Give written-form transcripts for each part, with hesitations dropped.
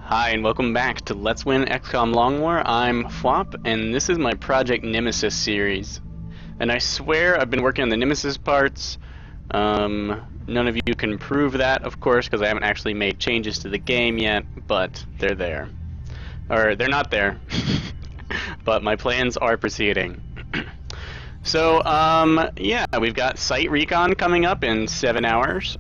Hi and welcome back to Let's Win XCOM Long War. I'm Phwop and this is my Project Nemesis series. And I swear I've been working on the Nemesis parts. None of you can prove that, of course, because I haven't actually made changes to the game yet, but they're there. Or, they're not there. But my plans are proceeding. So, yeah, we've got site recon coming up in 7 hours.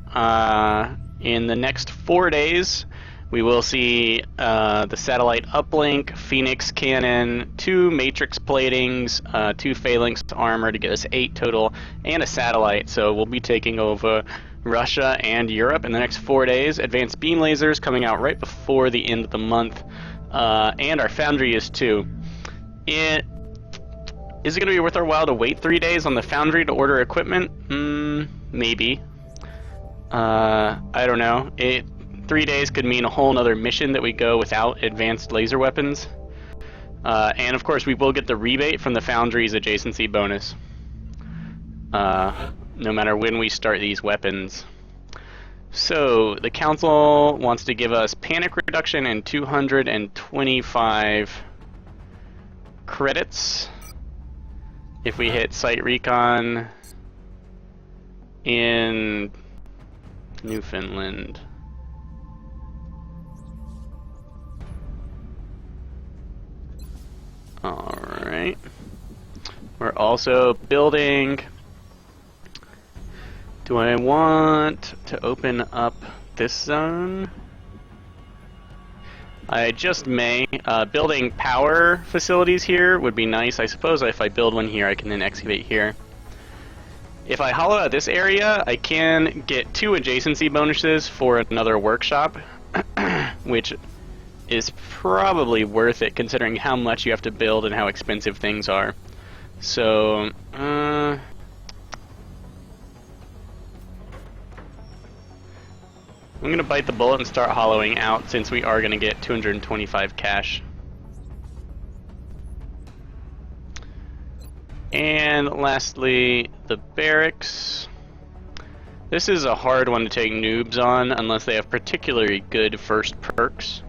In the next 4 days, we will see the satellite uplink, Phoenix cannon, 2 matrix platings, 2 phalanx armor to get us 8 total, and a satellite. So we'll be taking over Russia and Europe in the next 4 days. Advanced beam lasers coming out right before the end of the month, and our foundry is too. Is it going to be worth our while to wait 3 days on the foundry to order equipment? Maybe. I don't know. 3 days could mean a whole nother mission that we go without advanced laser weapons. And of course we will get the rebate from the Foundry's adjacency bonus. No matter when we start these weapons. So, the Council wants to give us panic reduction and 225 credits if we hit site recon in Newfoundland. Alright. We're also building. Do I want to open up this zone? I just may. Building power facilities here would be nice. I suppose if I build one here, I can then excavate here. If I hollow out this area, I can get 2 adjacency bonuses for another workshop, which is probably worth it considering how much you have to build and how expensive things are. So, I'm going to bite the bullet and start hollowing out since we are going to get 225 cash. And lastly, the barracks. This is a hard one to take noobs on unless they have particularly good first perks.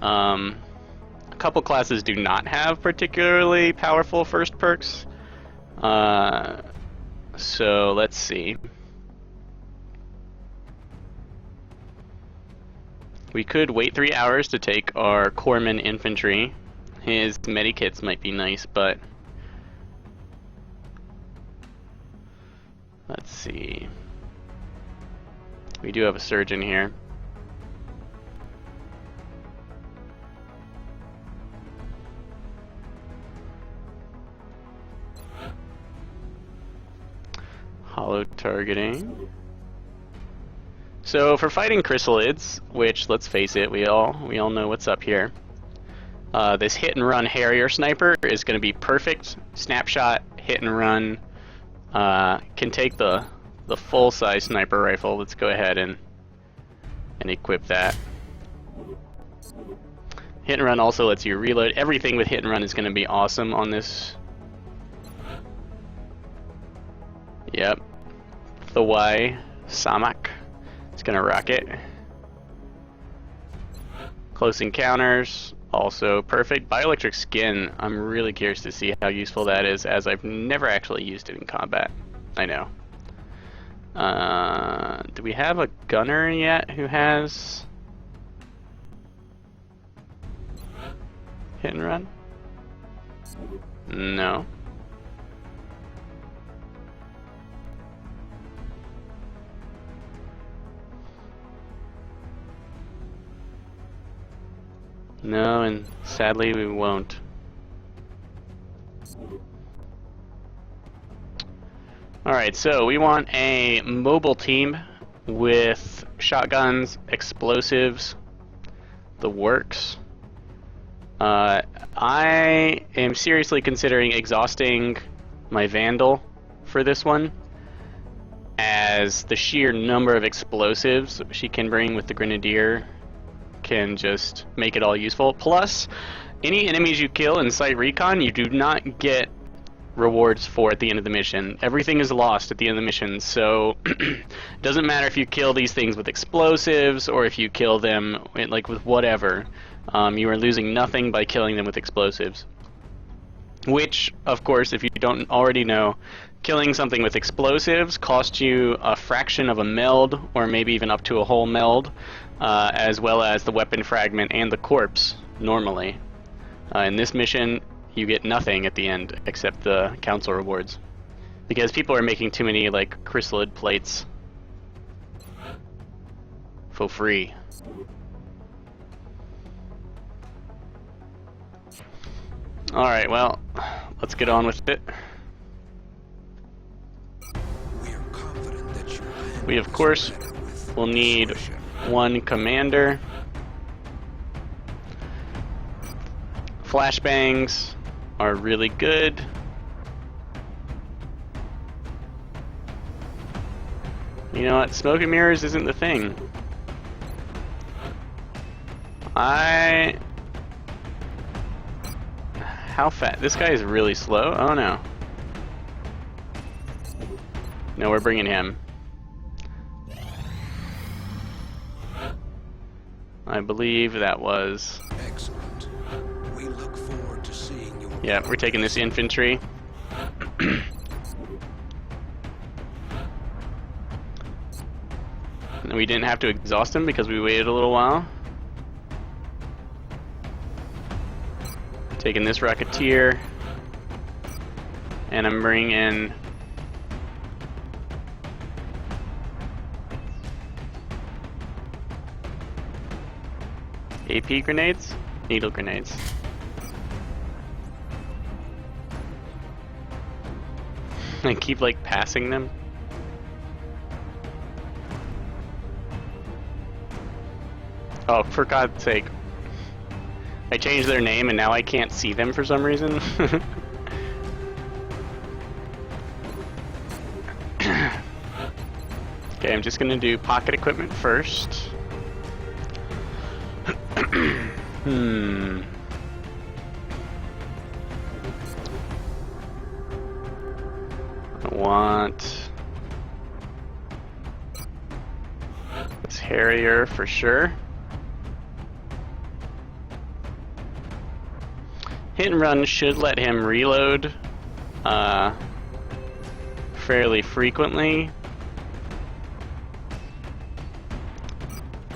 A couple classes do not have particularly powerful first perks. So let's see. We could wait 3 hours to take our Corpsman infantry. His medikits might be nice, but let's see. We do have a surgeon here. Hollow targeting. So for fighting chrysalids, which let's face it, we all know what's up here. This hit and run Harrier sniper is going to be perfect. Snapshot, hit and run. Can take the full size sniper rifle. Let's go ahead and equip that. Hit and run also lets you reload. Everything with hit and run is going to be awesome on this. Yep. Phwop, Samak. It's gonna rock it. Close encounters, also perfect. Bioelectric skin, I'm really curious to see how useful that is, as I've never actually used it in combat. I know. Do we have a gunner yet who has hit and run? No. No, and sadly we won't. Alright, so we want a mobile team with shotguns, explosives, the works. I am seriously considering exhausting my Vandal for this one, as the sheer number of explosives she can bring with the Grenadier can just make it all useful. Plus, any enemies you kill in site recon, you do not get rewards for at the end of the mission. Everything is lost at the end of the mission, so it doesn't matter if you kill these things with explosives or if you kill them like with whatever. You are losing nothing by killing them with explosives. Which, of course, if you don't already know, killing something with explosives costs you a fraction of a meld, or maybe even up to a whole meld, as well as the weapon fragment and the corpse, normally. In this mission, you get nothing at the end except the council rewards, because people are making too many like chrysalid plates for free. Alright, well, let's get on with it. We of course will need one commander. Flashbangs are really good. You know what? Smoke and mirrors isn't the thing. How fast? This guy is really slow. Oh no. No, we're bringing him. I believe that was. Excellent. We look forward to seeing your. Yeah, we're taking this infantry. And we didn't have to exhaust him because we waited a little while. Taking this Rocketeer. And I'm bringing AP grenades? Needle grenades. I keep like passing them. Oh, for God's sake. I changed their name and now I can't see them for some reason. Okay, I'm just gonna do pocket equipment first. I want this Harrier for sure. Hit and run should let him reload fairly frequently.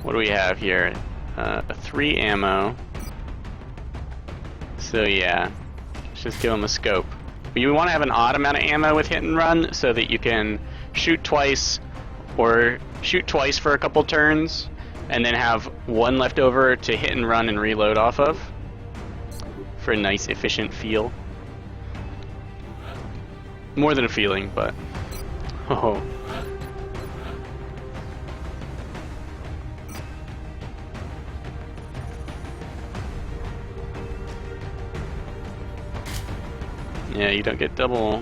What do we have here? 3 ammo. So yeah, let's just give him a scope. But you want to have an odd amount of ammo with hit and run so that you can shoot twice or shoot twice for a couple turns and then have one left over to hit and run and reload off of for a nice efficient feel. More than a feeling, but oh. Yeah, you don't get double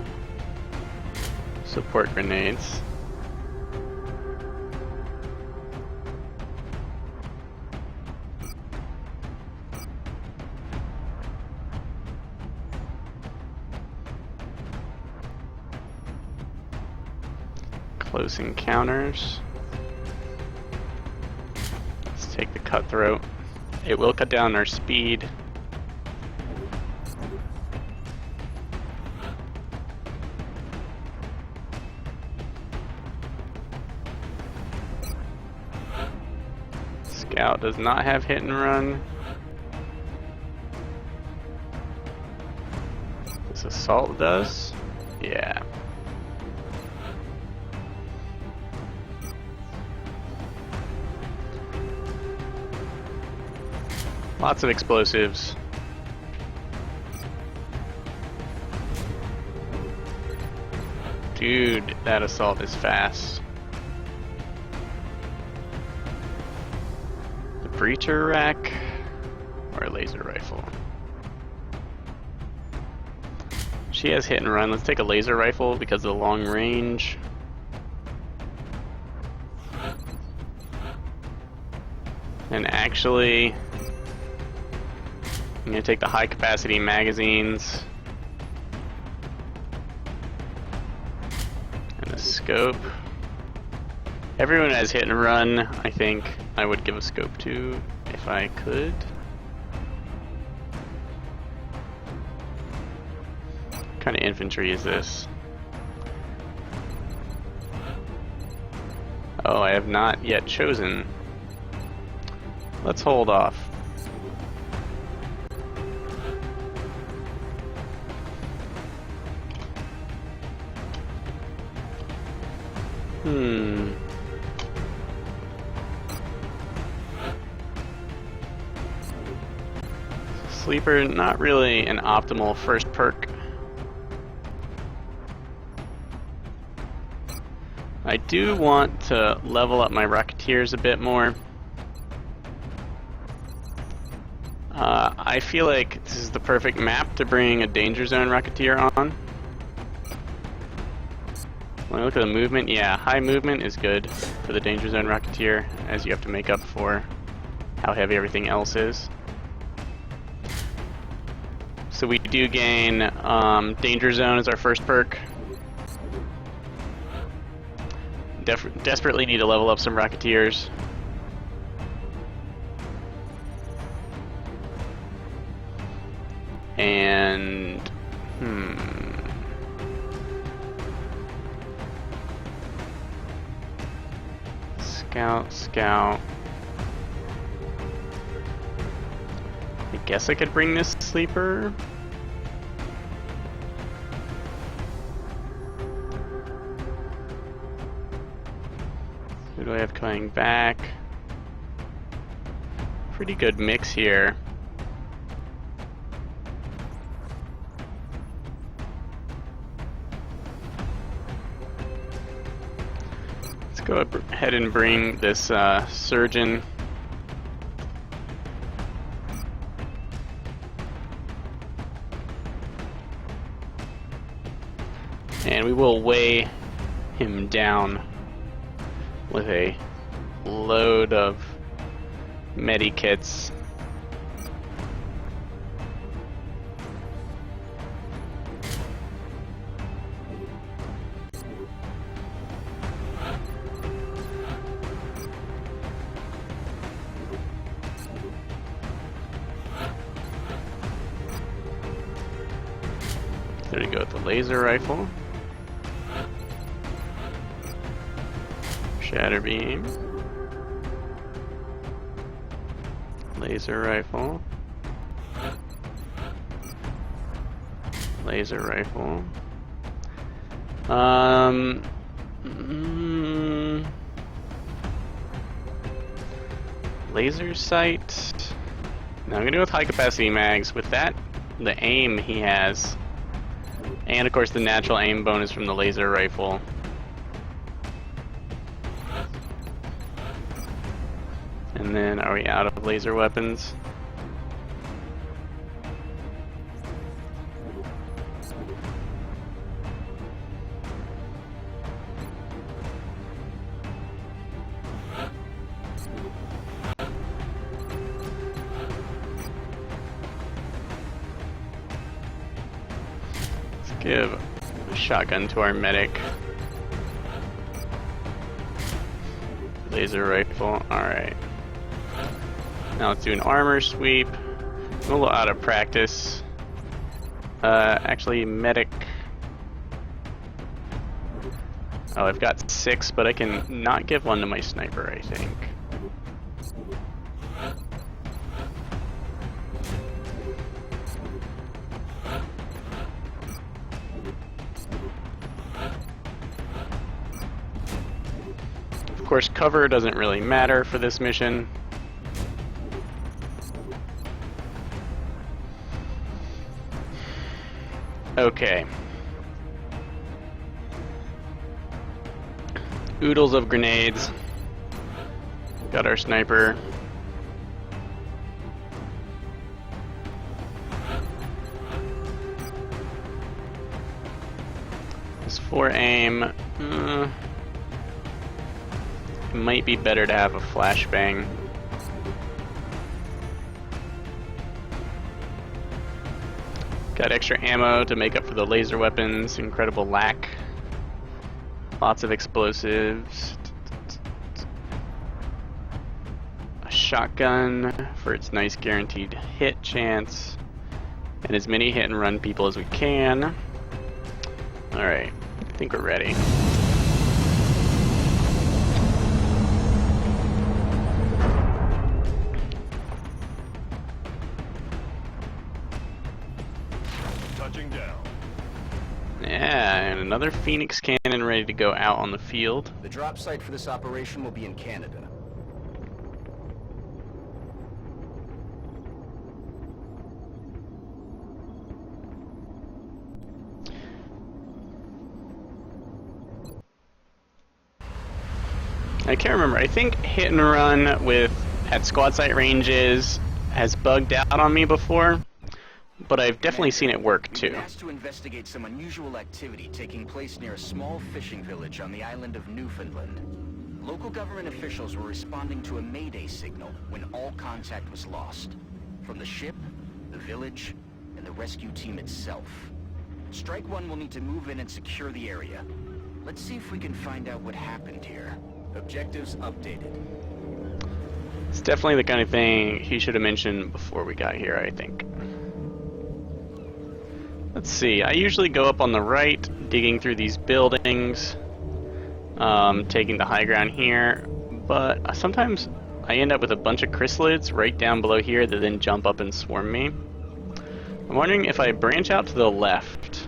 support grenades. Close encounters. Let's take the cutthroat. It will cut down our speed. Scout does not have hit and run. This assault does? Yeah. Lots of explosives. Dude, that assault is fast. The breacher rack or a laser rifle? She has hit and run. Let's take a laser rifle because of the long range. And actually, I'm going to take the high capacity magazines. scope. Everyone has hit and run. I think I would give a scope to if I could. What kind of infantry is this? Oh, I have not yet chosen. Let's hold off. Sleeper, not really an optimal first perk. I do want to level up my Rocketeers a bit more. I feel like this is the perfect map to bring a Danger Zone Rocketeer on. When I look at the movement, yeah, high movement is good for the Danger Zone Rocketeer, as you have to make up for how heavy everything else is. So we do gain Danger Zone as our first perk. Desperately need to level up some Rocketeers. And Scout. I guess I could bring this sleeper. Who do I have coming back? Pretty good mix here. Let's go ahead and bring this surgeon. And we will weigh him down with a load of medikits. There we go with the laser rifle. Shatter beam. Laser rifle. Laser rifle. Laser sight. Now I'm gonna go with high capacity mags. With that, the aim he has, and of course the natural aim bonus from the laser rifle. And then, are we out of laser weapons? Let's give a shotgun to our medic. Laser rifle, alright. Now let's do an armor sweep. I'm a little out of practice. Actually, medic. Oh, I've got 6, but I can not give one to my sniper, I think. Of course, cover doesn't really matter for this mission. Okay. Oodles of grenades. Got our sniper. As for aim, it might be better to have a flashbang. Got extra ammo to make up for the laser weapons. Incredible lack. Lots of explosives. A shotgun for its nice guaranteed hit chance. And as many hit and run people as we can. Alright, I think we're ready. Touching down. Yeah, and another Phoenix cannon ready to go out on the field. The drop site for this operation will be in Canada. I can't remember. I think hit and run at squad site ranges has bugged out on me before, but I've definitely seen it work We've too. been asked to investigate some unusual activity taking place near a small fishing village on the island of Newfoundland. Local government officials were responding to a mayday signal when all contact was lost. From the ship, the village, and the rescue team itself. Strike One will need to move in and secure the area. Let's see if we can find out what happened here. Objectives updated. It's definitely the kind of thing he should have mentioned before we got here, I think. Let's see, I usually go up on the right, digging through these buildings, taking the high ground here, but sometimes I end up with a bunch of chrysalids right down below here that then jump up and swarm me. I'm wondering if I branch out to the left,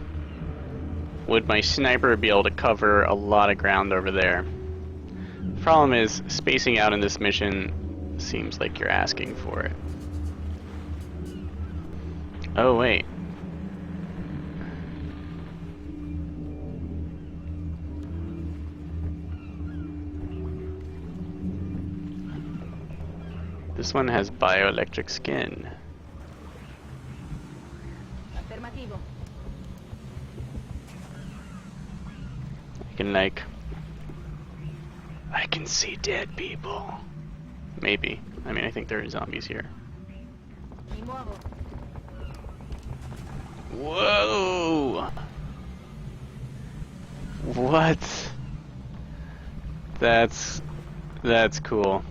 would my sniper be able to cover a lot of ground over there? The problem is, spacing out in this mission seems like you're asking for it. Oh wait. This one has bioelectric skin. Afirmativo. I can see dead people. Maybe. I mean, I think there are zombies here. Ni modo. Whoa! What? That's cool.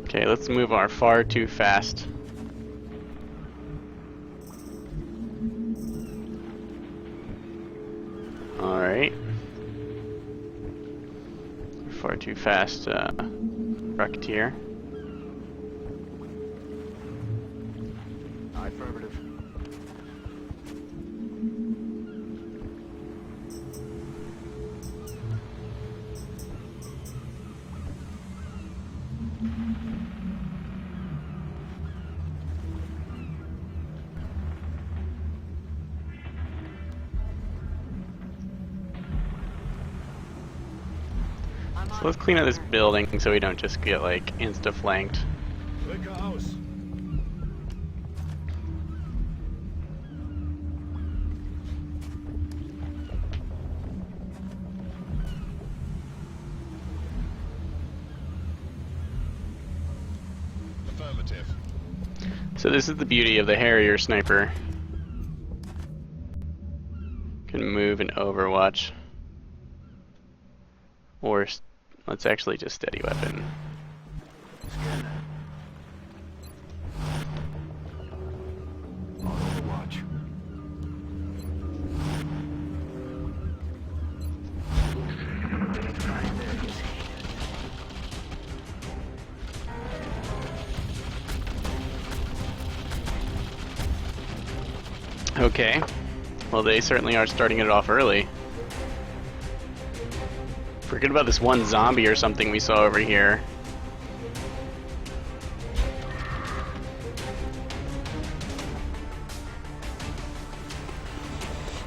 Okay, let's move our far too fast. Alright. Far too fast, Rocketeer. Affirmative. So let's clean up this building so we don't just get like insta-flanked. Click a house. Affirmative. So this is the beauty of the Harrier sniper. Can move in Overwatch. Or let's actually just steady weapon. Overwatch. Okay. Well, they certainly are starting it off early. Forget about this one zombie or something we saw over here.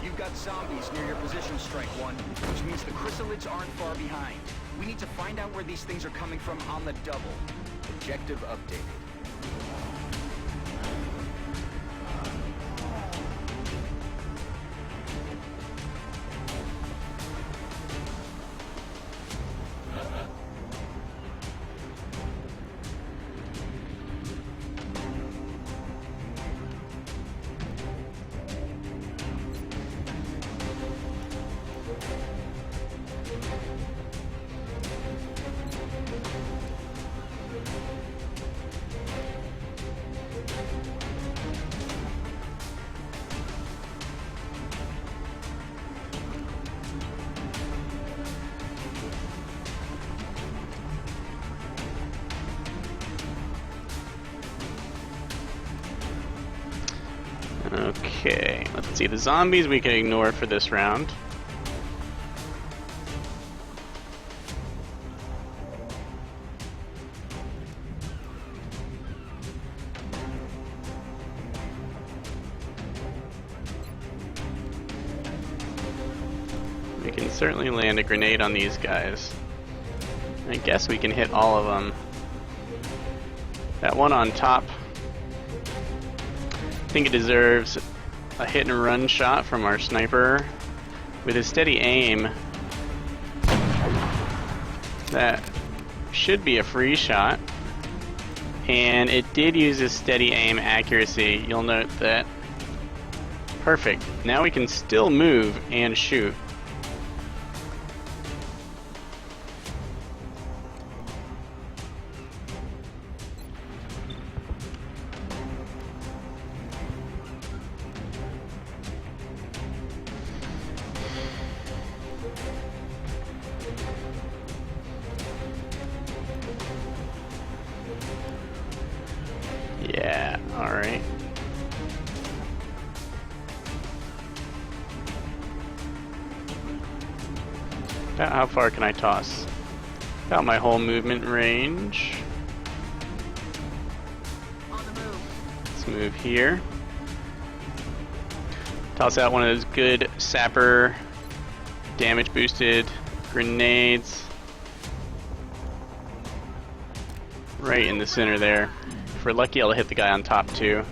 You've got zombies near your position, Strike One, which means the chrysalids aren't far behind. We need to find out where these things are coming from on the double. Objective updated. Okay, let's see. The zombies we can ignore for this round. We can certainly land a grenade on these guys. I guess we can hit all of them. That one on top, I think it deserves a hit and run shot from our sniper. With a steady aim, that should be a free shot. And it did use a steady aim accuracy. You'll note that. Perfect. Now we can still move and shoot. Yeah, alright. About how far can I toss? About my whole movement range. On the move. Let's move here. Toss out one of those good sapper damage boosted grenades. Right in the center there. If we're lucky, I'll hit the guy on top too.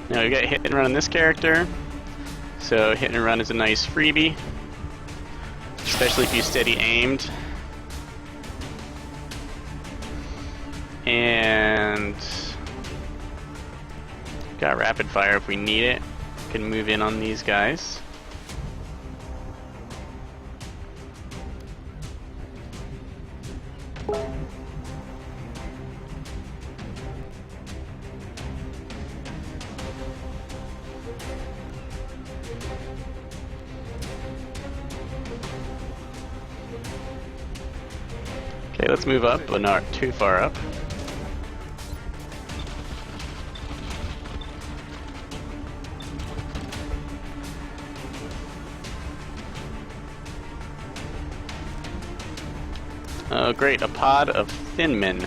Now we got hit and run on this character. So hit and run is a nice freebie, especially if you steady aimed. And got rapid fire if we need it. Can move in on these guys. Okay, let's move up, but not too far up. Oh great, a pod of thin men.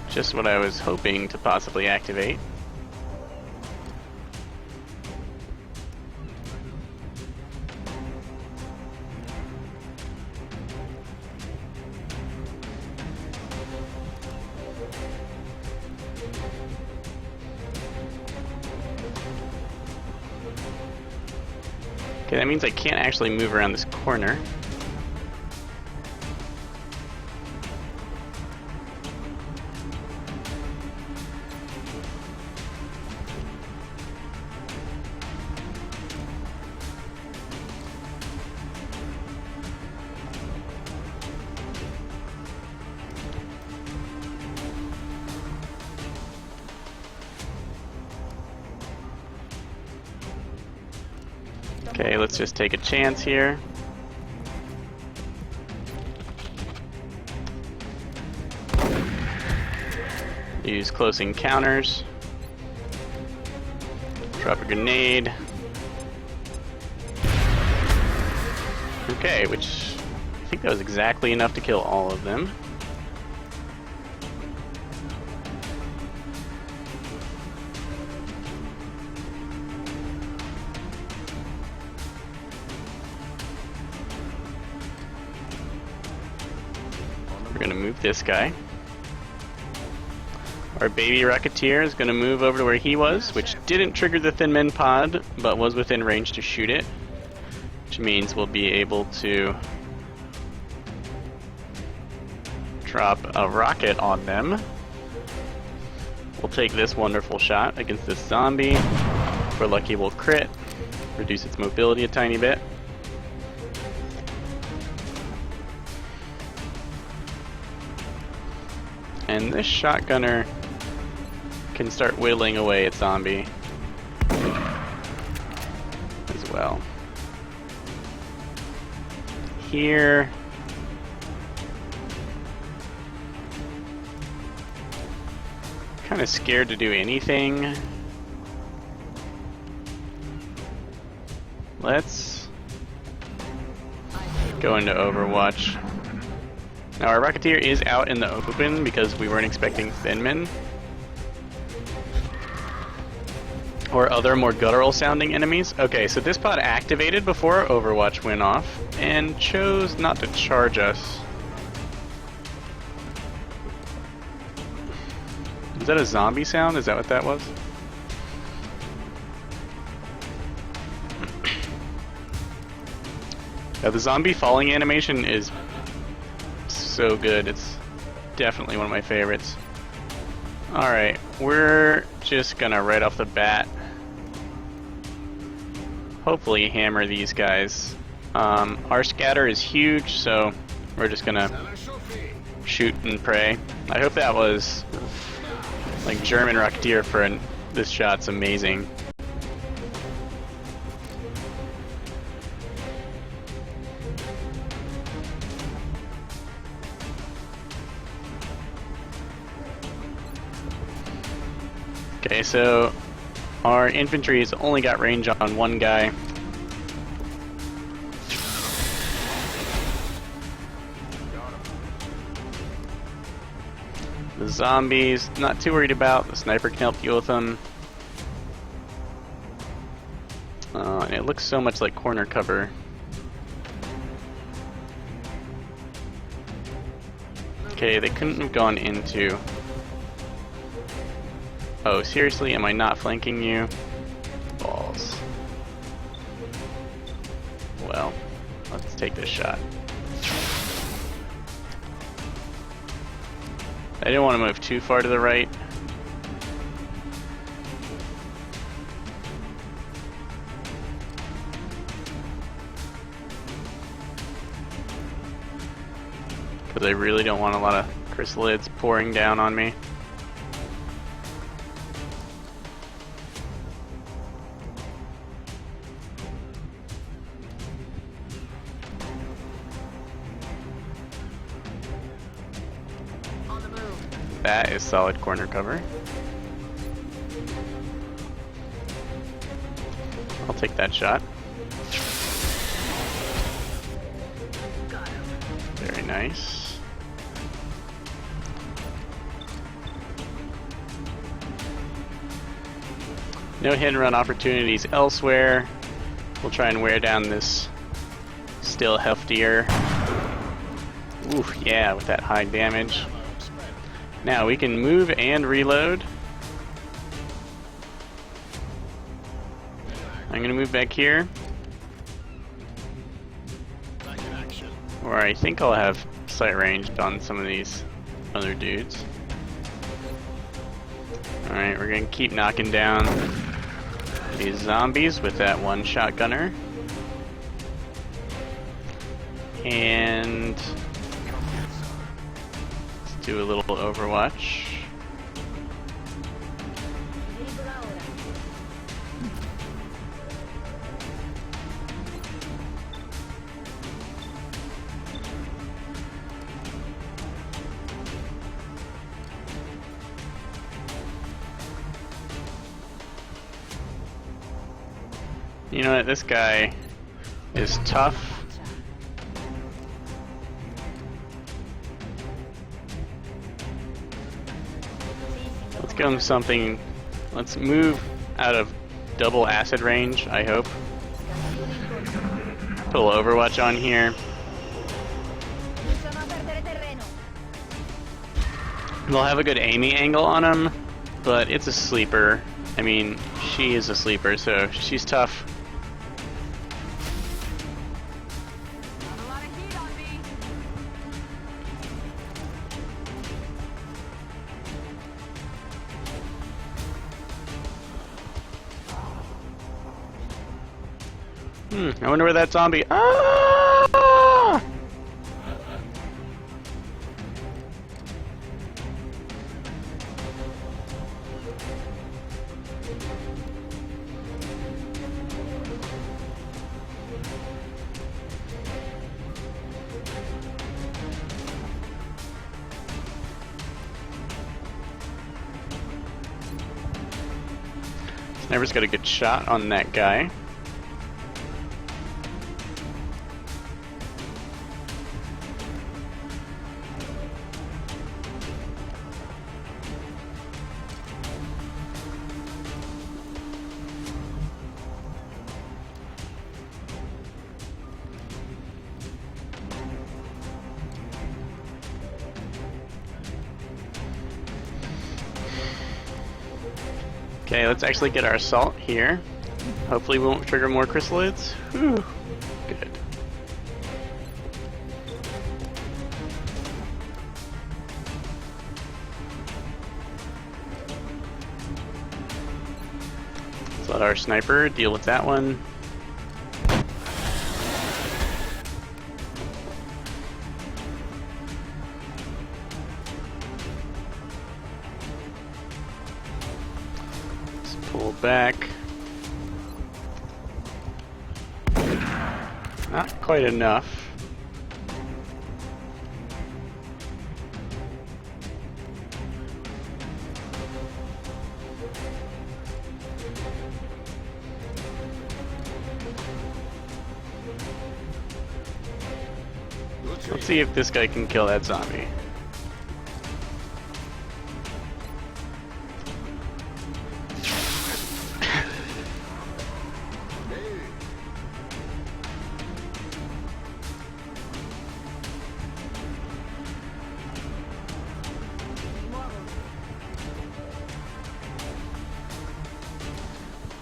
Just what I was hoping to possibly activate. Okay, that means I can't actually move around this corner. Okay, let's just take a chance here. Use close encounters. Drop a grenade. Okay, which I think that was exactly enough to kill all of them. We're gonna move this guy. Our baby Rocketeer is gonna move over to where he was, which didn't trigger the Thin Men pod, but was within range to shoot it. Which means we'll be able to drop a rocket on them. We'll take this wonderful shot against this zombie. If we're lucky, we'll crit, reduce its mobility a tiny bit. And this shotgunner can start whittling away at zombie as well. Here, kind of scared to do anything. Let's go into Overwatch. Now our Rocketeer is out in the open because we weren't expecting Thinmen or other more guttural sounding enemies. Okay, so this pod activated before Overwatch went off and chose not to charge us. Is that a zombie sound? Is that what that was? Yeah, the zombie falling animation is so good. It's definitely one of my favorites. Alright, we're just gonna right off the bat hopefully hammer these guys. Our scatter is huge, so we're just gonna shoot and pray. I hope that was like German Rocketeer for this shot's amazing. Okay, so our infantry has only got range on one guy. The zombies, not too worried about. The sniper can help you with them. And it looks so much like corner cover. Okay, they couldn't have gone into... Oh, seriously? Am I not flanking you? Balls. Well, let's take this shot. I didn't want to move too far to the right. Because I really don't want a lot of chrysalids pouring down on me. That is solid corner cover. I'll take that shot. Very nice. No hit and run opportunities elsewhere. We'll try and wear down this still heftier. Ooh, yeah, with that high damage. Now we can move and reload. I'm gonna move back here, where I think I'll have sight range on some of these other dudes. Alright, we're gonna keep knocking down these zombies with that one shotgunner. And do a little Overwatch. You know what, this guy is tough. Let's give him something. Let's move out of double acid range, I hope. Put a little Overwatch on here. They'll have a good aiming angle on him, but it's a sleeper. I mean, she is a sleeper, so she's tough. I wonder where that zombie... Ah! Sniper's got a good shot on that guy. Okay, let's actually get our assault here. Hopefully we won't trigger more chrysalids. Whew. Good. Let's let our sniper deal with that one. Pull back. Not quite enough. Let's see if this guy can kill that zombie.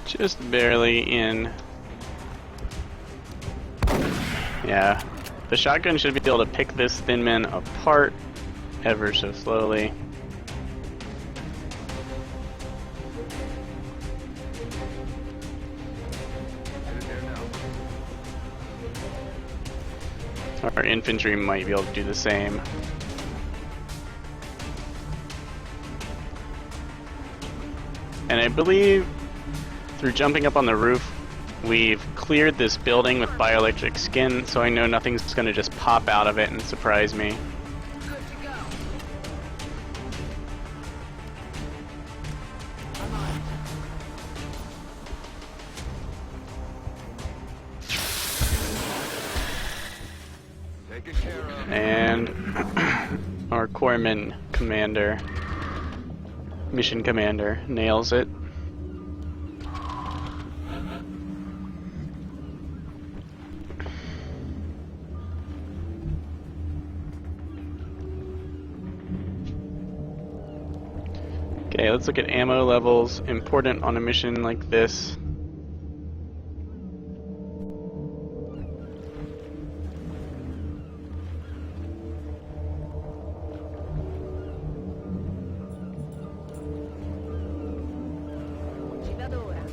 Just barely in. Yeah, the shotgun should be able to pick this thin man apart ever so slowly. Our infantry might be able to do the same. And I believe through jumping up on the roof, we've cleared this building with bioelectric skin, so I know nothing's going to just pop out of it and surprise me. Good to go. I'm on. Taken care of. And our corpsman commander, mission commander, nails it. Okay, let's look at ammo levels, important on a mission like this. Ci vado ora.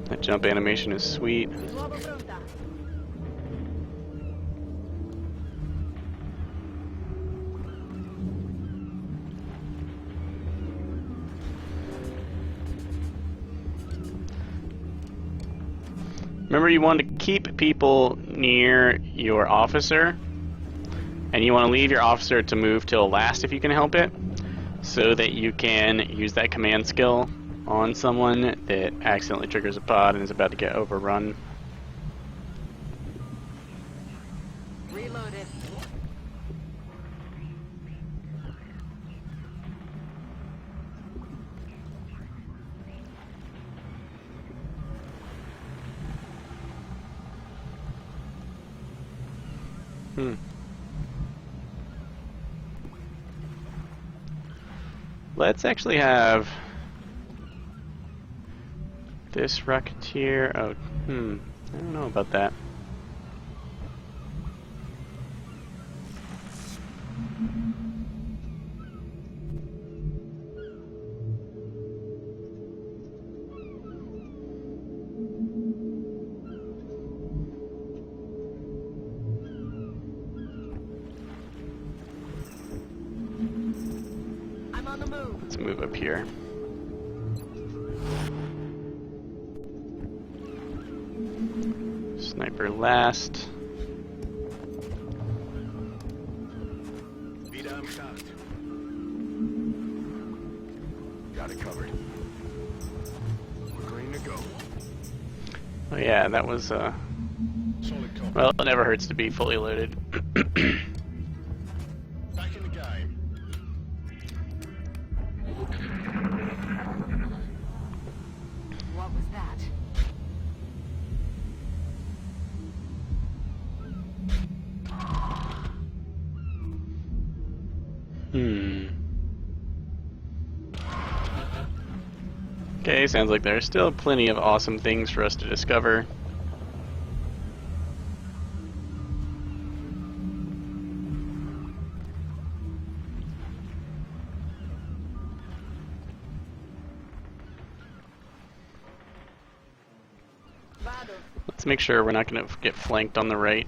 That jump animation is sweet. Di nuovo pronta. Remember, you want to keep people near your officer, and you want to leave your officer to move till last if you can help it, so that you can use that command skill on someone that accidentally triggers a pod and is about to get overrun. Reloaded. Let's actually have this Rocketeer. Oh, I don't know about that. I'm on the move. Let's move up here. Sniper last. Wieder am Start. Got it covered. We're green to go. Oh yeah, that was Solid copy. well, it never hurts to be fully loaded. Back in the game. What was that? Okay, sounds like there's still plenty of awesome things for us to discover. Vado. Let's make sure we're not going to get flanked on the right.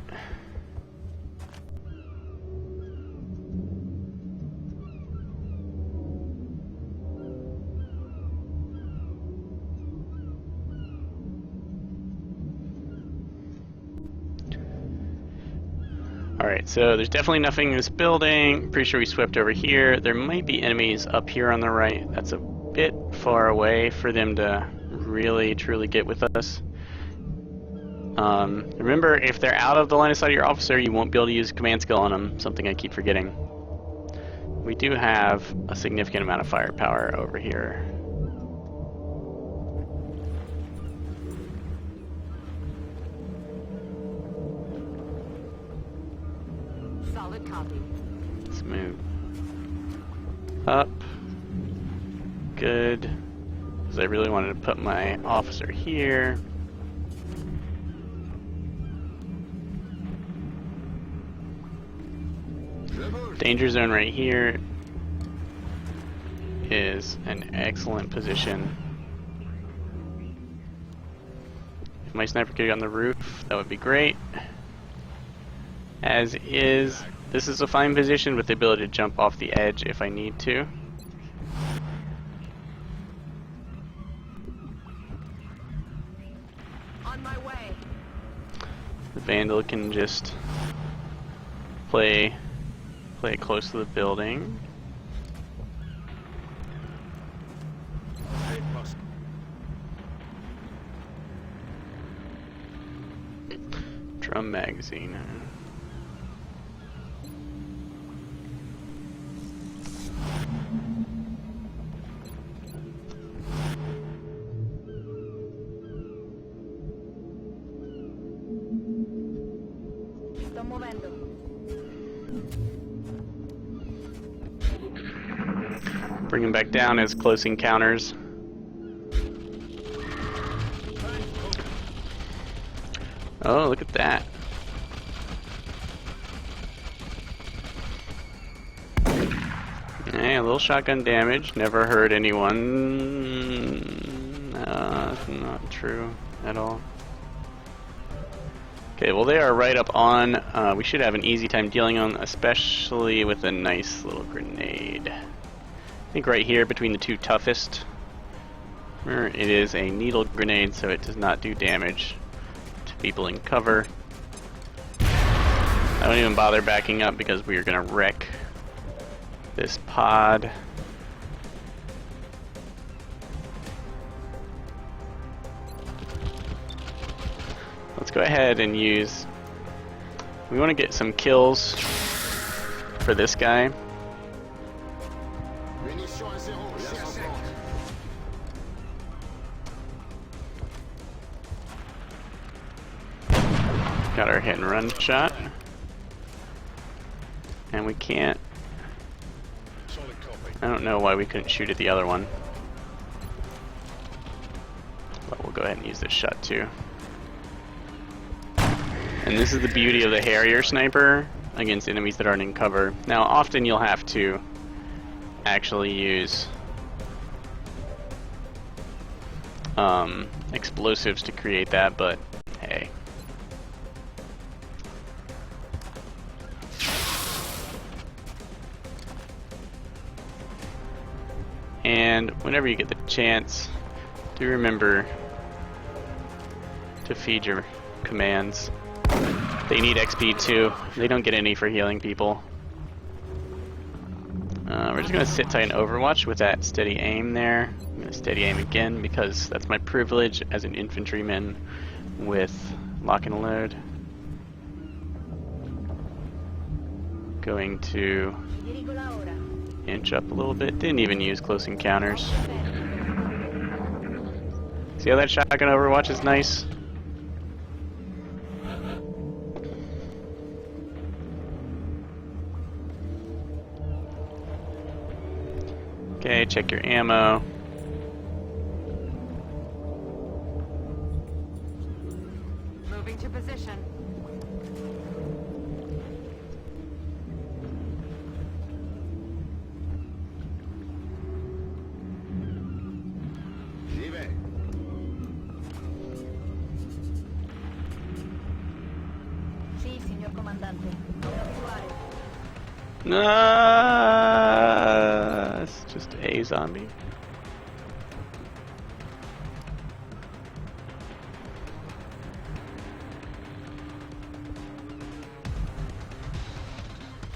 Alright, so there's definitely nothing in this building. Pretty sure we swept over here. There might be enemies up here on the right. That's a bit far away for them to really, truly get with us. Remember, if they're out of the line of sight of your officer, you won't be able to use command skill on them. Something I keep forgetting. We do have a significant amount of firepower over here. Solid copy. Let's move up. Good. Because I really wanted to put my officer here. Danger zone right here is an excellent position. If my sniper could get on the roof, that would be great. As is, this is a fine position with the ability to jump off the edge if I need to. On my way. The Vandal can just play close to the building. Drum magazine. Sto muovendo. Bring him back down as close encounters. Oh, look at that. Hey, a little shotgun damage. Never hurt anyone. That's not true at all. Okay, well they are right up on. We should have an easy time dealing on, especially with a nice little grenade. I think right here between the two toughest. It is a needle grenade, so it does not do damage to people in cover. I don't even bother backing up because we are going to wreck this pod. Let's go ahead and use... We want to get some kills for this guy. Got our hit and run shot. And we can't... I don't know why we couldn't shoot at the other one. But we'll go ahead and use this shot too. And this is the beauty of the Harrier sniper against enemies that aren't in cover. Now often you'll have to actually use explosives to create that, but hey. And whenever you get the chance, do remember to feed your commands. They need XP too. They don't get any for healing people. We're just gonna sit tight and overwatch with that steady aim there. I'm gonna steady aim again because that's my privilege as an infantryman with lock and load. Going to inch up a little bit. Didn't even use close encounters. See how that shotgun overwatch is nice? Okay, check your ammo. Moving to position. Sì, signor comandante. It's just a zombie.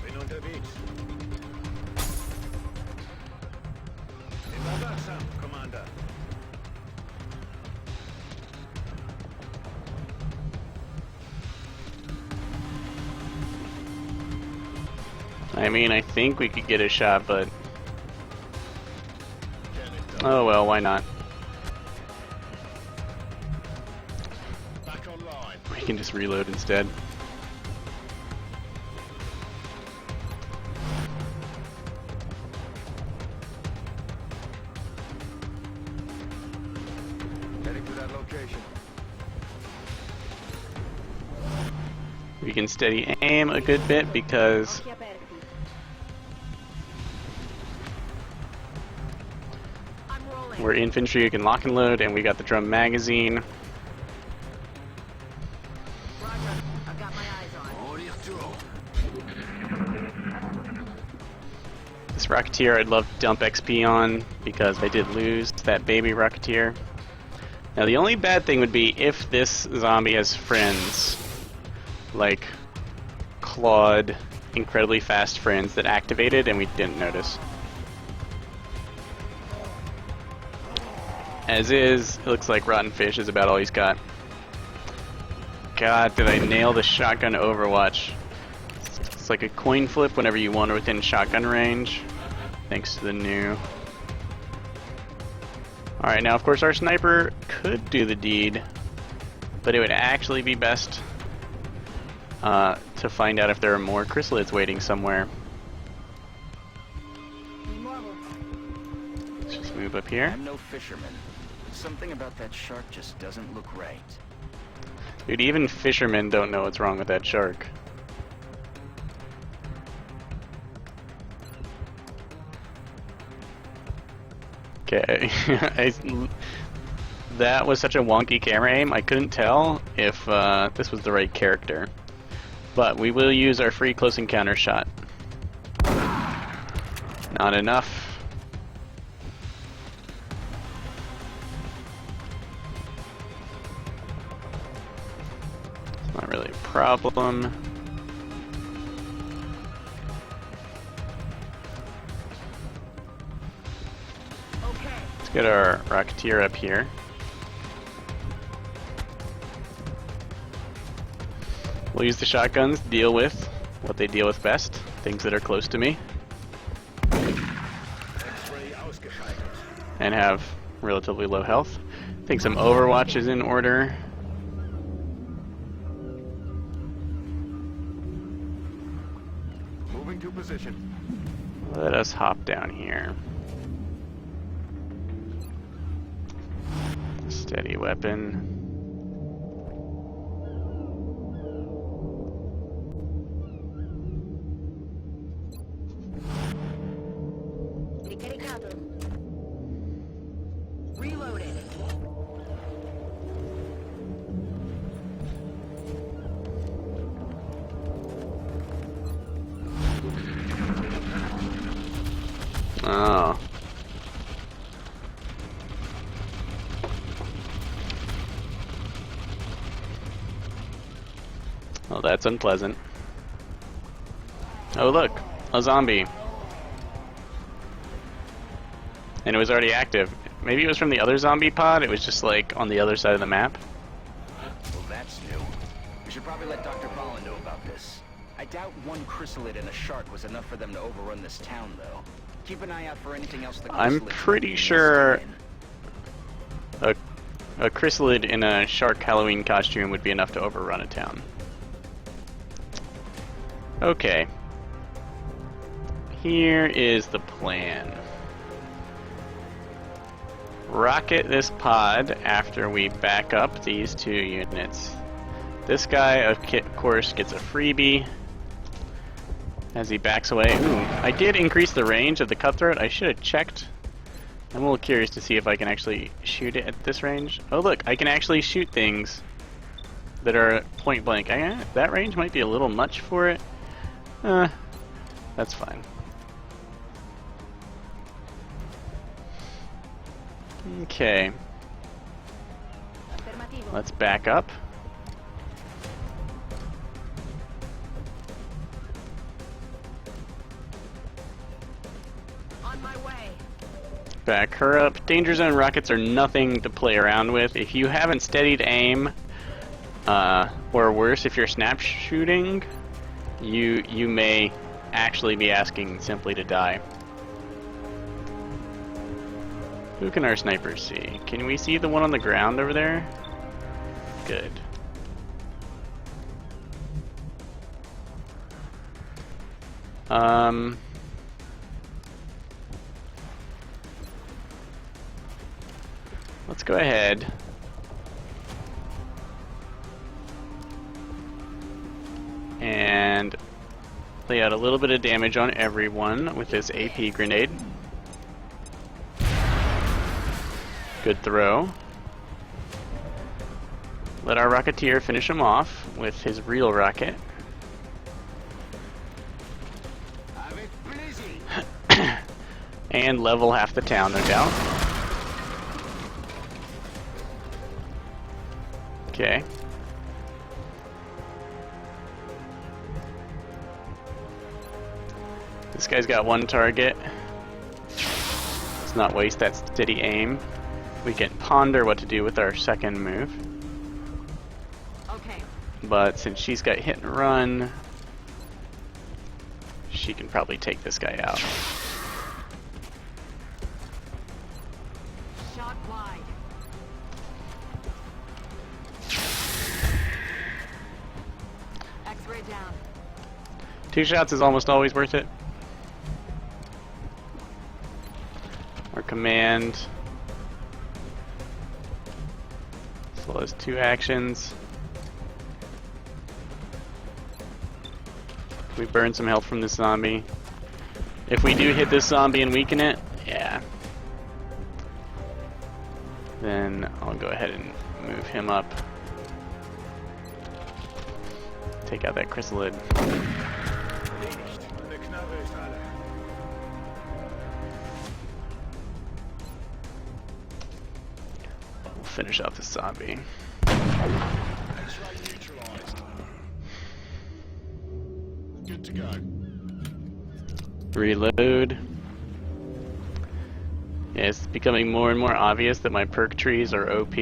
Bin unterwegs. Immer wachsam, Commander. I mean, I think we could get a shot, but oh well, why not? Back online. We can just reload instead. Heading to that location. We can steady aim a good bit because Occhi aperti. I'm rolling. we're infantry, you can lock and load, and we got the drum magazine. Roger. I've got my eyes on. This Rocketeer I'd love to dump XP on because I did lose that baby Rocketeer. Now the only bad thing would be if this zombie has friends, like clawed, incredibly fast friends that activated and we didn't notice. As is, it looks like Rotten Fish is about all he's got. God, did I nail the shotgun overwatch. It's like a coin flip whenever you wander within shotgun range, thanks to the new. Alright, now of course our sniper could do the deed, but it would actually be best to find out if there are more chrysalids waiting somewhere. Let's just move up here. I'm no fisherman. Something about that shark just doesn't look right. Dude, even fishermen don't know what's wrong with that shark. Okay, that was such a wonky camera aim, I couldn't tell if this was the right character. But we will use our free close encounter shot. Not enough. It's not really a problem. Let's get our Rocketeer up here. We'll use the shotguns to deal with what they deal with best, things that are close to me, and have relatively low health. I think some Overwatch is in order. Moving to position. Let us hop down here. Steady weapon. Ricaricato. Reloaded. Oh. Well, that's unpleasant. Oh look, a zombie. and it was already active. Maybe it was from the other zombie pod. It was just like on the other side of the map. Well, that's new. We should probably let Dr. Pollen know about this. I doubt one chrysalid and a shark was enough for them to overrun this town, though. Keep an eye out for anything else the I'm chrysalids pretty might be sure invested a chrysalid in a shark Halloween costume would be enough to overrun a town. Okay. Here is the plan. Rocket this pod after we back up these 2 units. This guy, of course, gets a freebie as he backs away. Ooh, I did increase the range of the cutthroat. I should have checked. I'm a little curious to see if I can actually shoot it at this range. Oh look, I can actually shoot things that are point blank. That range might be a little much for it. That's fine. Okay. Afirmativo. Let's back up. On my way. Back her up. Danger zone rockets are nothing to play around with. If you haven't steadied aim, or worse, if you're snap shooting, you may actually be asking simply to die. Who can our snipers see? Can we see the one on the ground over there? Good. Let's go ahead. And lay out a little bit of damage on everyone with this AP grenade. Good throw. Let our Rocketeer finish him off with his real rocket. And level half the town, no doubt. Okay. This guy's got 1 target. Let's not waste that steady aim. We can ponder what to do with our second move. Okay. But since she's got hit and run, she can probably take this guy out. Shot wide. X-ray down. 2 shots is almost always worth it. Our command, as well as 2 actions. We burn some health from this zombie. If we do hit this zombie and weaken it, yeah, then I'll go ahead and move him up. Take out that chrysalid. We'll finish off this zombie. Good to go. Reload. Yeah, it's becoming more and more obvious that my perk trees are OP.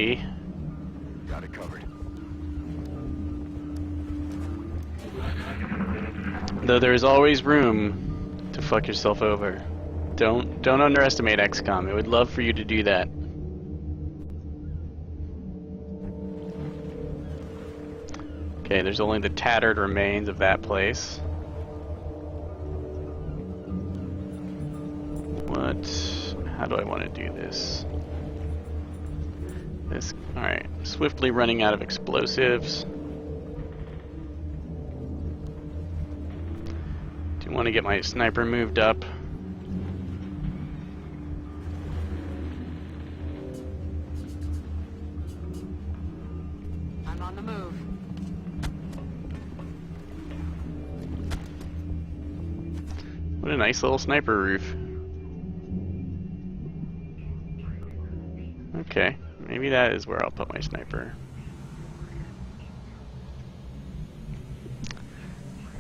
Got it covered. Though there is always room to fuck yourself over. Don't underestimate XCOM. I would love for you to do that. Okay, there's only the tattered remains of that place. How do I want to do this? Alright, swiftly running out of explosives. Do want to get my sniper moved up. I'm on the move. What a nice little sniper roof. Okay, maybe that is where I'll put my sniper.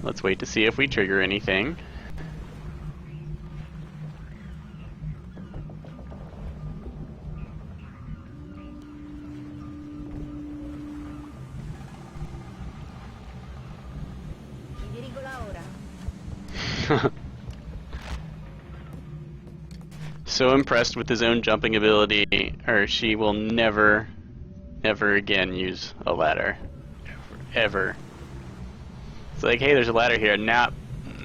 Let's wait to see if we trigger anything. So impressed with his own jumping ability, or she will never, ever again use a ladder. Ever. It's like, hey, there's a ladder here. Nah,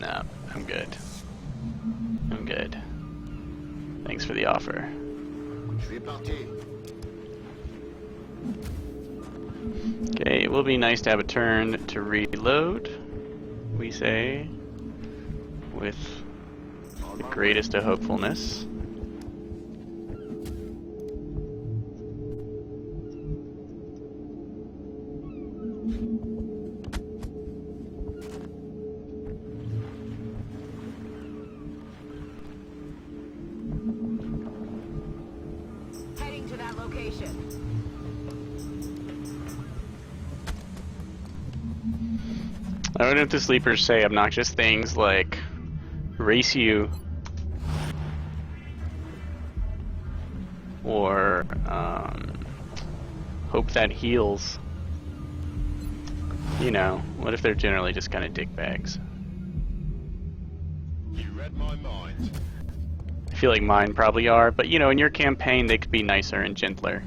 no, I'm good. I'm good. Thanks for the offer. Okay, it will be nice to have a turn to reload, we say, with the greatest of hopefulness. Heading to that location. I wonder if the sleepers say obnoxious things like, race you, or hope that heals. You know, what if they're generally just kind of dickbags? You read my mind. I feel like mine probably are, but you know, in your campaign they could be nicer and gentler.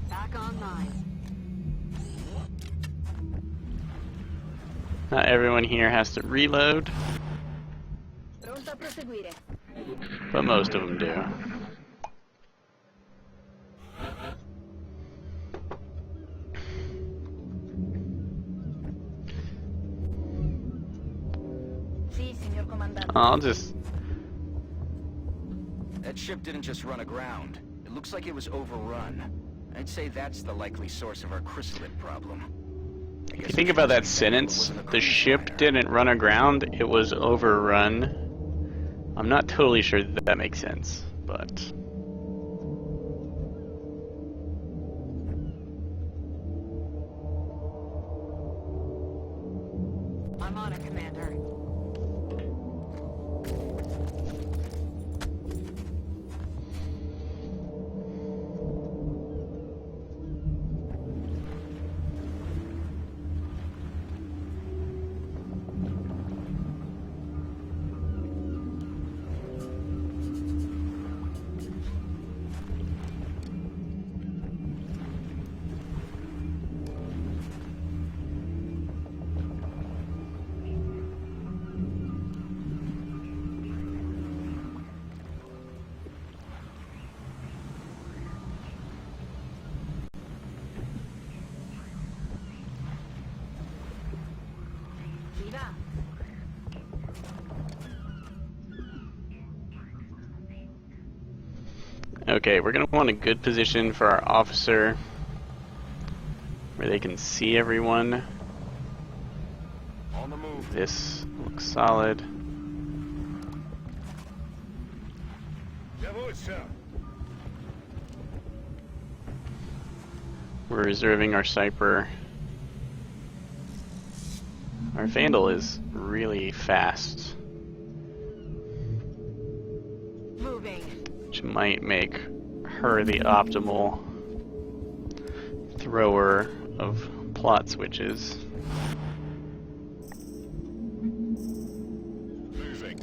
Back online. Not everyone here has to reload, Pronto a proseguire. but most of them do. Sì, signor comandante. I'll just... That ship didn't just run aground. It looks like it was overrun. I'd say that's the likely source of our chrysalid problem. If you think about that sentence, the ship didn't run aground, it was overrun. I'm not totally sure that that makes sense, but... I'm on it, Commander. Viva. Okay, we're gonna want a good position for our officer, where they can see everyone. On the move. This looks solid. Jawohl, sir. We're reserving our sniper. Our Vandal is really fast, Moving. which might make her the optimal thrower of plot switches. Moving.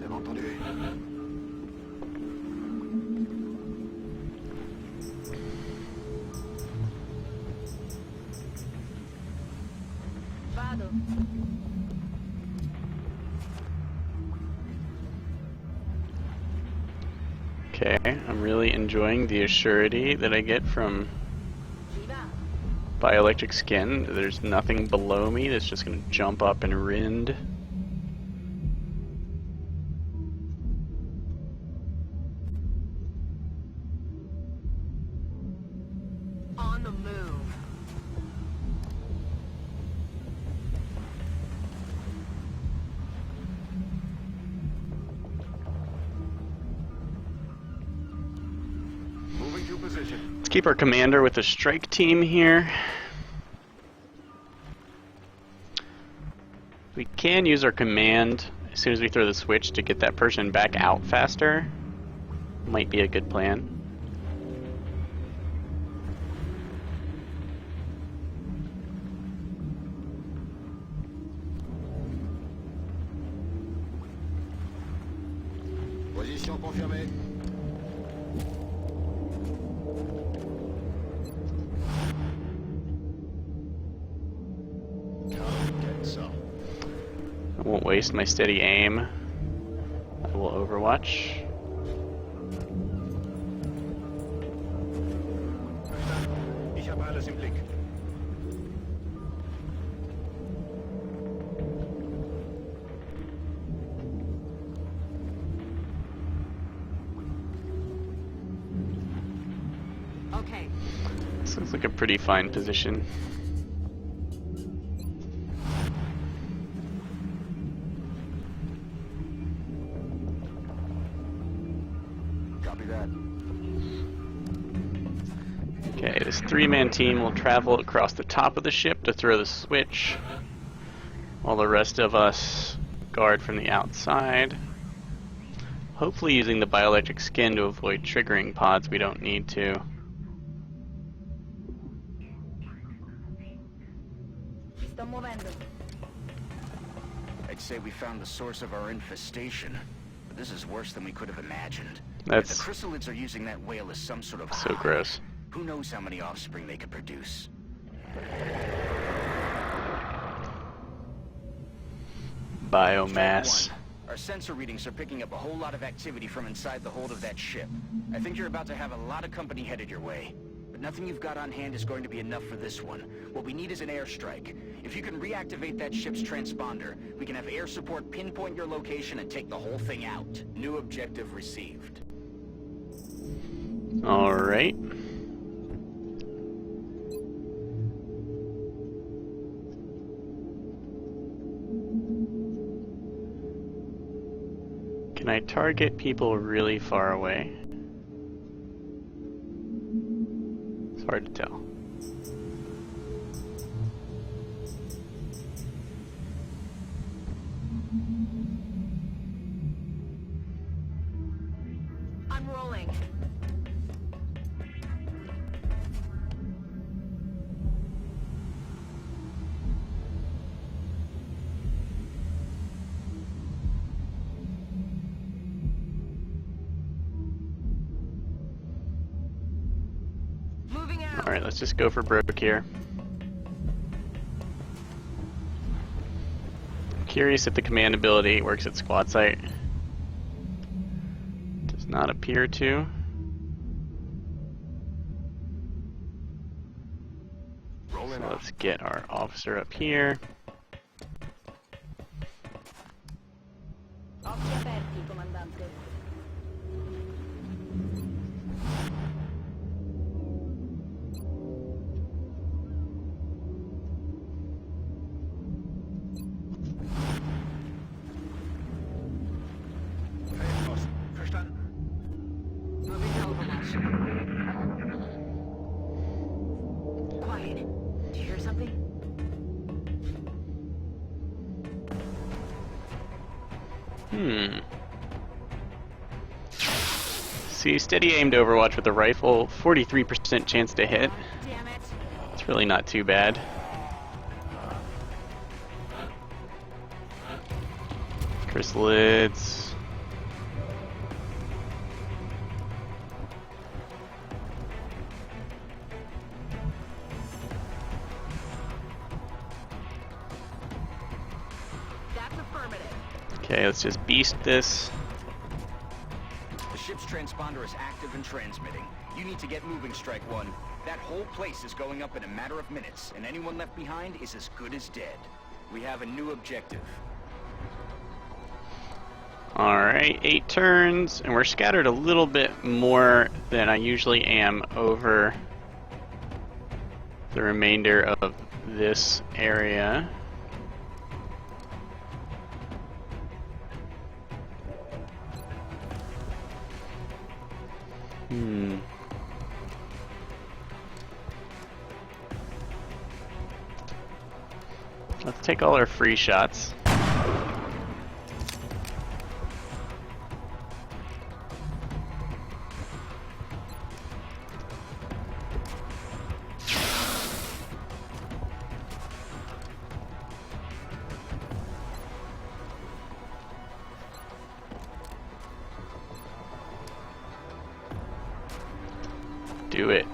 Bien entendu. Vado. Okay, I'm really enjoying the assurity that I get from Viva. bioelectric skin. There's nothing below me that's just gonna jump up and rend. On the move. Moving to position. Let's keep our commander with the strike team here. We can use our command as soon as we throw the switch to get that person back out faster. Might be a good plan. Position confirmée. I won't waste my steady aim. I will overwatch. Ich habe alles im Blick. Okay. This looks like a pretty fine position. Copy that. Okay, this three-man team will travel across the top of the ship to throw the switch, while the rest of us guard from the outside. Hopefully using the bioelectric skin to avoid triggering pods we don't need to. Sto muovendo. I'd say we found the source of our infestation, but this is worse than we could have imagined. If That's the chrysalids are using that whale as some sort of so hive, gross. who knows how many offspring they could produce. Biomass. Strike one. Our sensor readings are picking up a whole lot of activity from inside the hold of that ship. I think you're about to have a lot of company headed your way. But nothing you've got on hand is going to be enough for this one. What we need is an airstrike. If you can reactivate that ship's transponder, we can have air support pinpoint your location and take the whole thing out. New objective received. Alright. Can I target people really far away? It's hard to tell. I'm rolling. Moving out. Alright, let's just go for broke here. I'm curious if the command ability works at squad site. Does not appear to. Rolling So out. let's get our officer up here. Occhi aperti, comandante. Feldpost. Verstanden. Moving to overwatch. Quiet. Do you hear something? See, steady aimed Overwatch with the rifle, 43% chance to hit. Damn it. It's really not too bad. Chrysalids. That's affirmative. Okay, let's just beast this. The ship's transponder is active and transmitting. You need to get moving, Strike One. That whole place is going up in a matter of minutes, and anyone left behind is as good as dead. We have a new objective. Alright, 8 turns, and we're scattered a little bit more than I usually am over the remainder of this area. Let's take all our free shots. do it.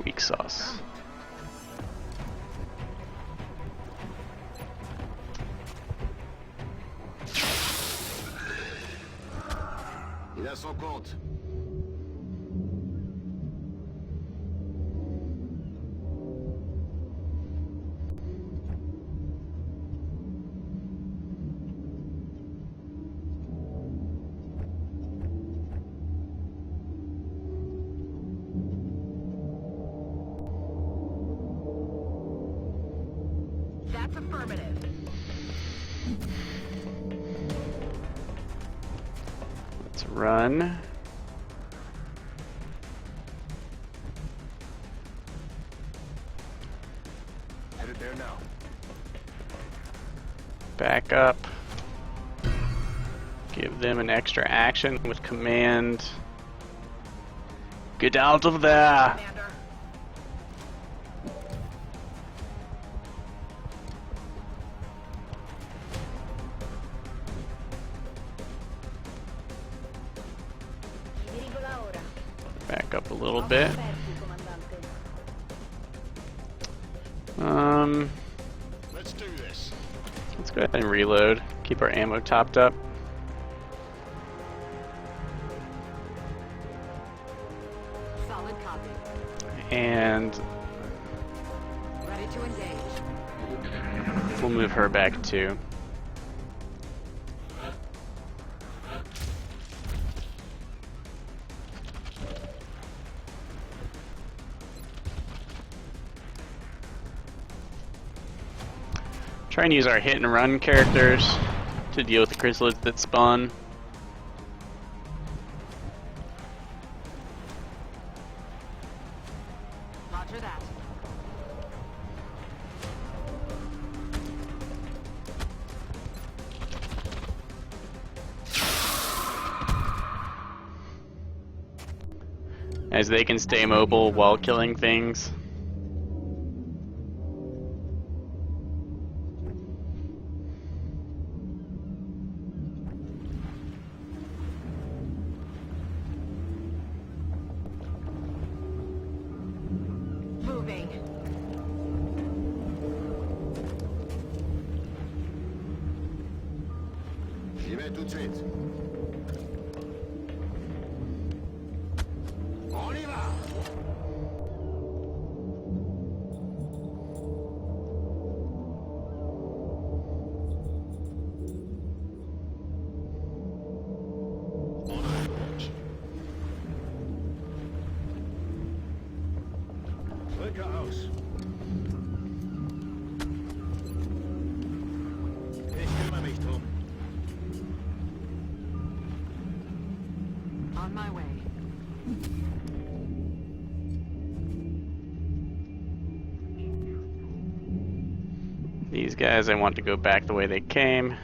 Weak sauce. Il a son compte. That's affirmative. Let's run. Headed there now. Back up. Give them an extra action with command. Get out of there! Commander. Dirigo la ora. Back up a little bit. Aperti, comandante. Let's do this. Let's go ahead and reload. Keep our ammo topped up. Solid copy. And Ready to engage. we'll move her back too. Try and use our hit and run characters to deal with the chrysalids that spawn. Roger that. As they can stay mobile while killing things. Moving. J'y vais tout de suite. On y va. On approche. Look aus. Ich kümmere mich drum. On my way. These guys, I want to go back the way they came.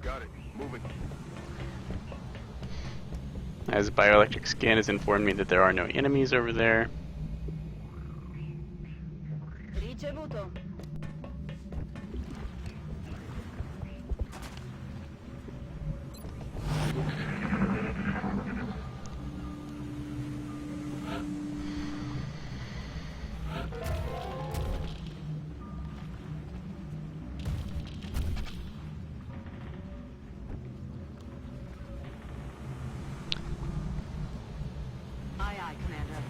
Got it. Moving. As bioelectric scan has informed me that there are no enemies over there. Ricevuto. Aye, aye, Commander.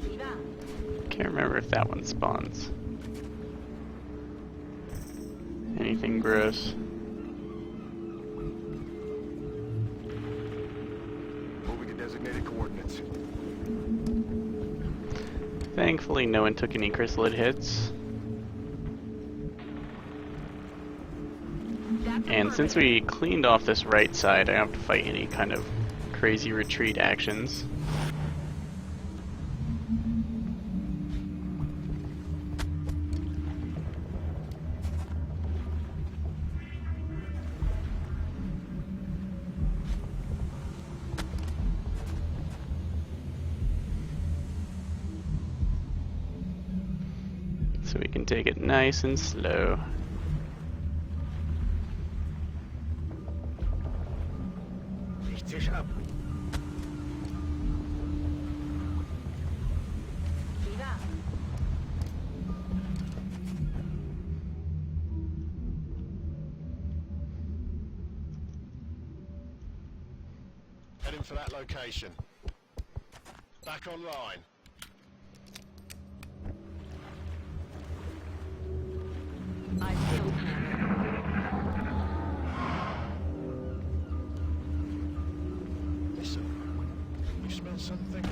Viva. Can't remember if that one spawns. Anything gross? Moving to designated coordinates. Thankfully, no one took any chrysalid hits. That's And since we cleaned off this right side, I don't have to fight any kind of crazy retreat actions. So we can take it nice and slow. Ich tisch ab. Viva. Heading for that location. Back online. I feel Commander. Listen, you smell something?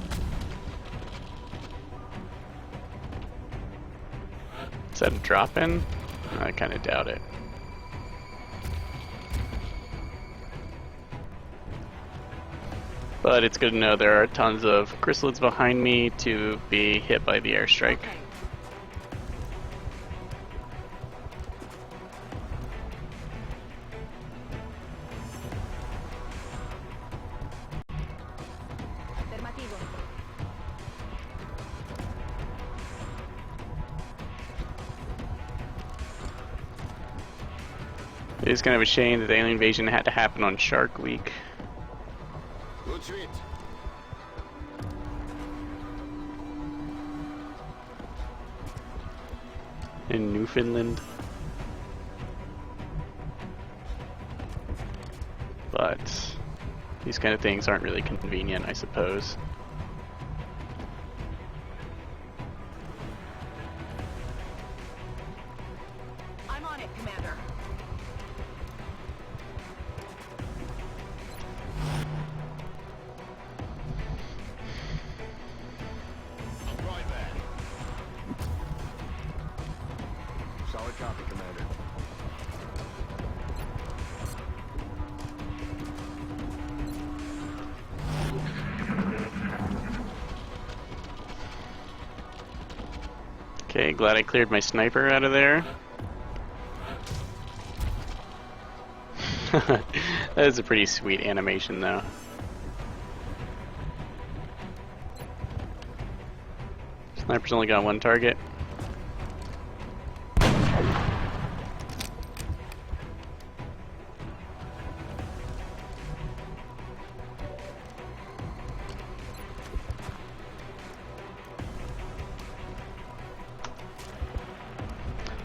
Is that a drop-in? I kind of doubt it. But it's good to know there are tons of chrysalids behind me to be hit by the airstrike. Okay. Afirmativo. It is kind of a shame that the alien invasion had to happen on Shark Week. Good shit. In Newfoundland. But these kind of things aren't really convenient, I suppose. I'm on it, Commander. I'm right there. Solid copy, Commander. Okay, glad I cleared my sniper out of there. That is a pretty sweet animation, though. Sniper's only got one target.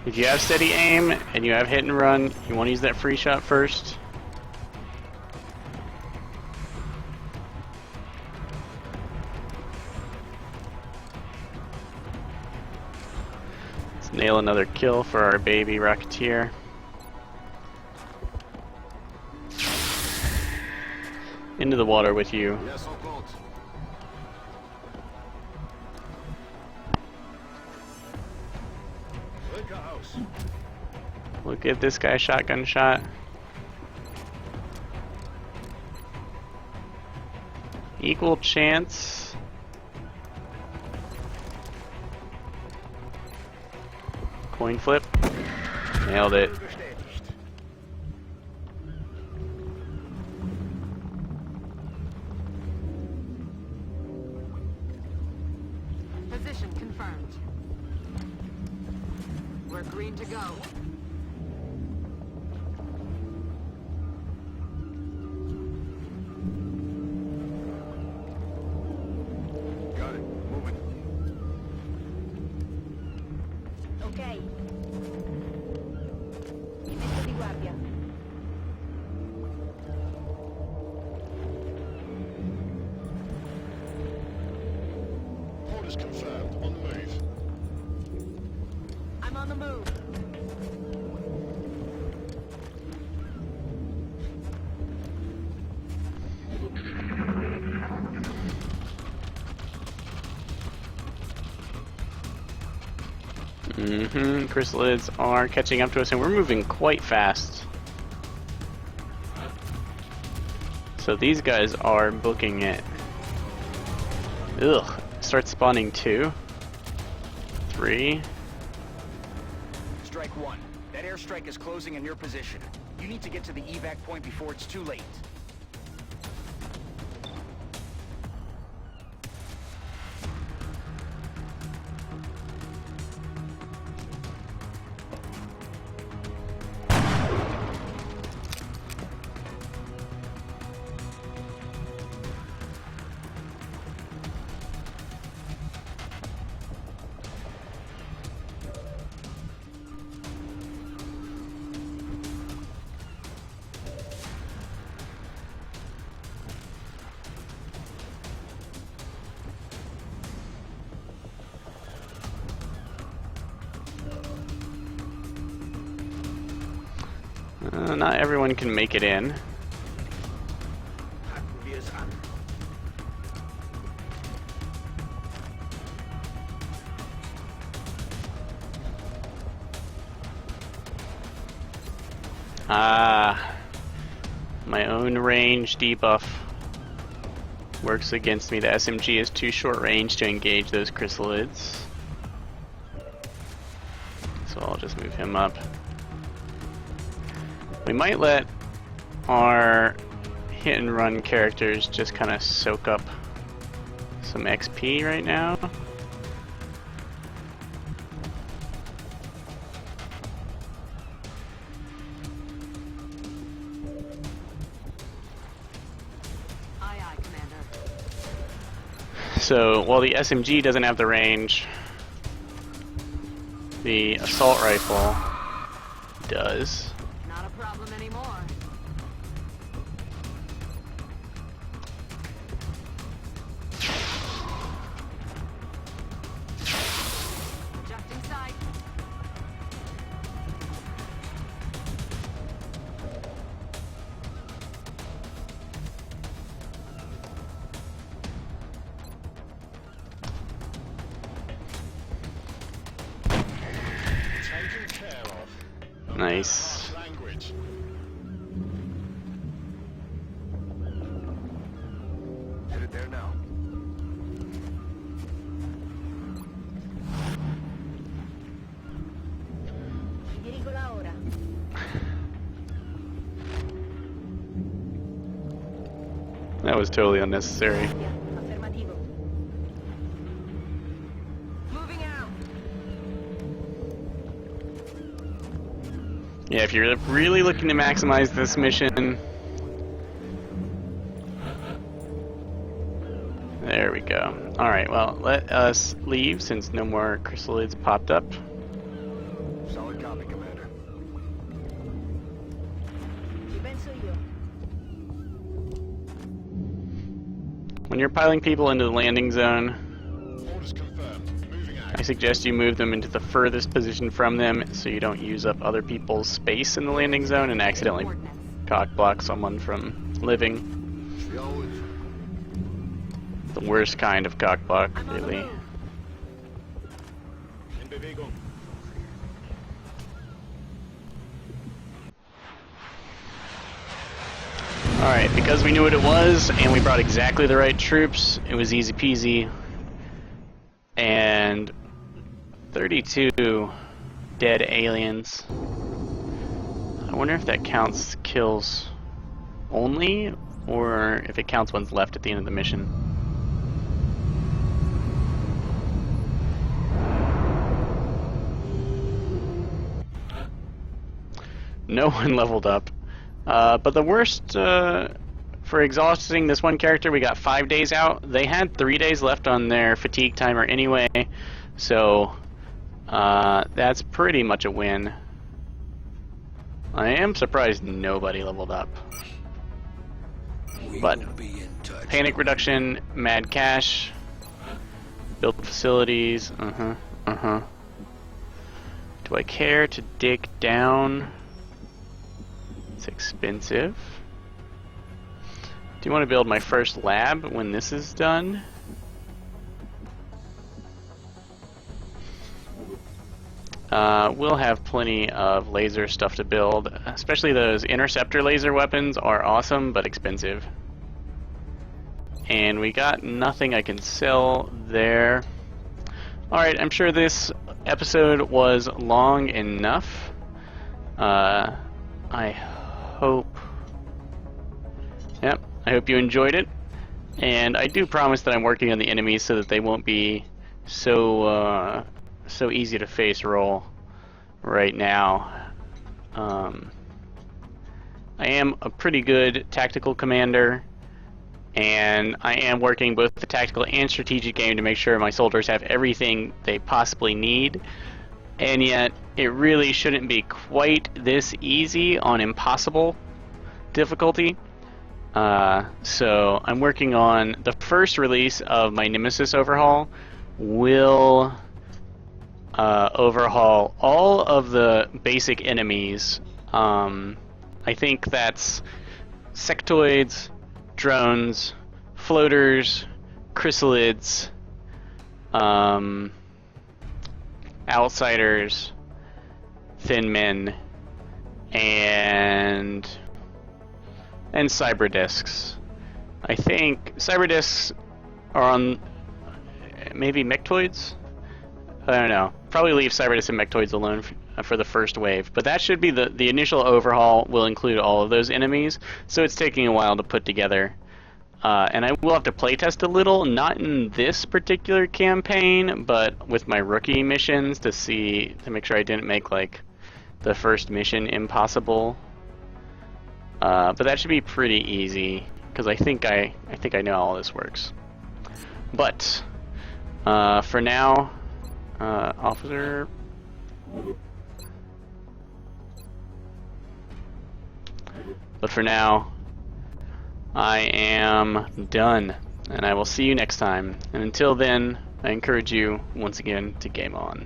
If you have steady aim and you have hit and run, you want to use that free shot first. Let's nail another kill for our baby Rocketeer. Into the water with you. Yes, all good. Look house. Look at this guy shotgun shot. Equal chance. Coin flip. Nailed it. Bestätigt. Position confirmed. We're green to go. Got it. Moving. Ok. Mi metto di guardia. Orders confirmed. On the move. I'm on the move. Chrysalids are catching up to us, and we're moving quite fast. So these guys are booking it. Ugh. Start spawning 2. 3. Strike one. That airstrike is closing in your position. You need to get to the evac point before it's too late. Not everyone can make it in. Packen wir es an. Ah, my own range debuff works against me. The SMG is too short range to engage those chrysalids. So I'll just move him up. We might let our hit and run characters just kind of soak up some XP right now. Aye, aye, Commander. So while the SMG doesn't have the range, the assault rifle does. Not a problem anymore. Adjusting sight. Taken care of. Nice. Language. Headed there now. Dirigo la ora. That was totally unnecessary. Affermativo. Moving out. Yeah, if you're really looking to maximize this mission, there we go. Alright, well, let us leave since no more chrysalids popped up. Solid copy, Commander. Ci penso io. When you're piling people into the landing zone, Orders confirmed. Moving out. I suggest you move them into the furthest position from them so you don't use up other people's space in the landing zone and accidentally Coordinates. cockblock someone from living. Always. The worst kind of cockblock, I'm on the really. move. In Bewegung. Alright, because we knew what it was and we brought exactly the right troops, it was easy peasy. And 32 dead aliens. I wonder if that counts kills only, or if it counts ones left at the end of the mission. No one leveled up. But the worst, for exhausting this one character, we got 5 days out. They had 3 days left on their fatigue timer anyway, so that's pretty much a win. I am surprised nobody leveled up. We But will be in touch. panic reduction, mad cash, build facilities, Do I care to dig down? It's expensive. Do you want to build my first lab when this is done? We'll have plenty of laser stuff to build, especially those interceptor laser weapons are awesome but expensive. And we got nothing I can sell there. Alright, I'm sure this episode was long enough. I hope you enjoyed it. And I do promise that I'm working on the enemies so that they won't be so easy to face roll right now. I am a pretty good tactical commander, and I am working both the tactical and strategic game to make sure my soldiers have everything they possibly need. And yet, it really shouldn't be quite this easy on impossible difficulty. So I'm working on the first release of my Nemesis overhaul. Will overhaul all of the basic enemies I think that's sectoids, drones, floaters, chrysalids, outsiders, thin men, and cyber discs. I think cyber discs are on maybe mectoids. I don't know. Probably leave cyber discs and mectoids alone for the first wave. But that should be the initial overhaul will include all of those enemies. So it's taking a while to put together. And I will have to playtest a little, not in this particular campaign, but with my rookie missions to make sure I didn't make like the first mission impossible. But that should be pretty easy because I think I know how all this works. But for now, officer. But for now, I am done, and I will see you next time. And until then, I encourage you once again to game on.